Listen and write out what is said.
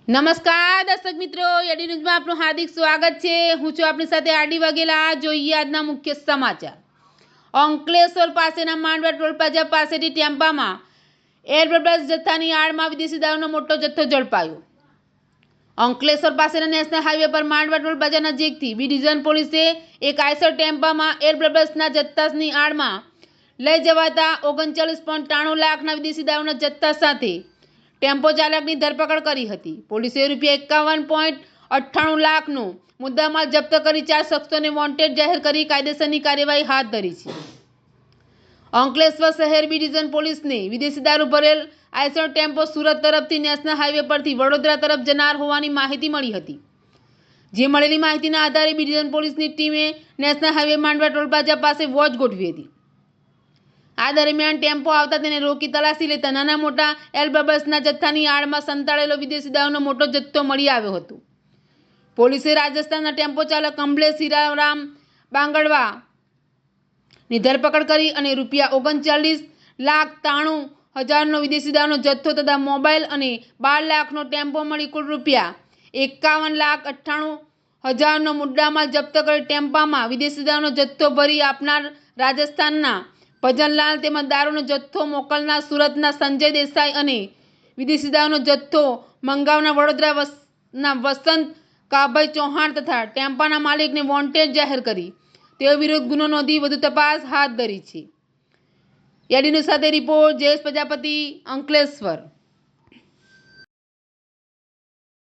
નમસ્કાર દર્શક મિત્રો, એડી ન્યૂઝમાં આપનું હાર્દિક સ્વાગત છે। હું છું આપની સાથે આરડી વાઘેલા। જોઈએ આજના મુખ્ય સમાચાર। અંકલેશ્વર પાસેના માંડવા ટોલ પ્લાઝા પાસેથી ટેમ્પામાં એરબબલ્સ જથ્થાની આડમાં વિદેશી દારૂનો મોટો જથ્થો ઝડપાયો। અંકલેશ્વર પાસેના નેશનલ હાઈવે પર માંડવા ટોલ પ્લાઝા નજીકથી બી ડિવિઝન પોલીસે એક આઈસર ટેમ્પામાં એરબબલ્સના જથ્થાની આડમાં લઈ જવાતા 39.93 લાખના વિદેશી દારૂના જથ્થા સાથે ટેમ્પો ચાલકની ધરપકડ કરી હતી। પોલીસે ₹51.98 લાખનો મુદ્દામાલ જપ્ત કરી 4 શખ્સોને વોન્ટેડ જાહેર કરી કાયદેસરની કાર્યવાહી હાથ ધરી છે। અંકલેશ્વર શહેર બી ડિવિઝન પોલીસને વિદેશી દારૂ ભરેલ આઈસર ટેમ્પો સુરત તરફથી નેશનલ હાઈવે પરથી વડોદરા તરફ જનાર હોવાની માહિતી મળી હતી। જે મળેલી માહિતીના આધારે બી ડિવિઝન પોલીસની ટીમે નેશનલ હાઈવે માંડવા ટોલ પ્લાઝા પાસે વોચ ગોઠવી હતી। આ દરમિયાન ટેમ્પો આવતા તેને રોકી તલાશી લેતા નાના મોટા એરબબલ્સના જથ્થાની આડમાં સંતાડેલો વિદેશી દારૂનો મોટો જથ્થો મળી આવ્યો હતો। પોલીસે રાજસ્થાનના ટેમ્પો ચાલક કમલેશ હીરારામ બાંગડવાની ધરપકડ કરી અને ₹39,93,000નો વિદેશી દારૂનો જથ્થો તથા મોબાઈલ અને 12 લાખનો ટેમ્પો મળી કુલ ₹51,98,000નો મુદ્દામાલ જપ્ત કરી ટેમ્પામાં વિદેશી દારૂનો જથ્થો ભરી આપનાર રાજસ્થાનના ભજનલાલ તેમજ દારૂનો જથ્થો મોકલનાર સુરતના સંજય દેસાઈ અને વિદેશી દારૂનો જથ્થો મંગાવનાર વડોદરાના વસંત કાભાઈ ચૌહાણ તથા ટેમ્પાના માલિકને વોન્ટેડ જાહેર કરી તેઓ વિરુદ્ધ ગુનો નોંધી વધુ તપાસ હાથ ધરી છે। એડી ન્યૂઝ સાથે રિપોર્ટ જયેશ પ્રજાપતિ, અંકલેશ્વર।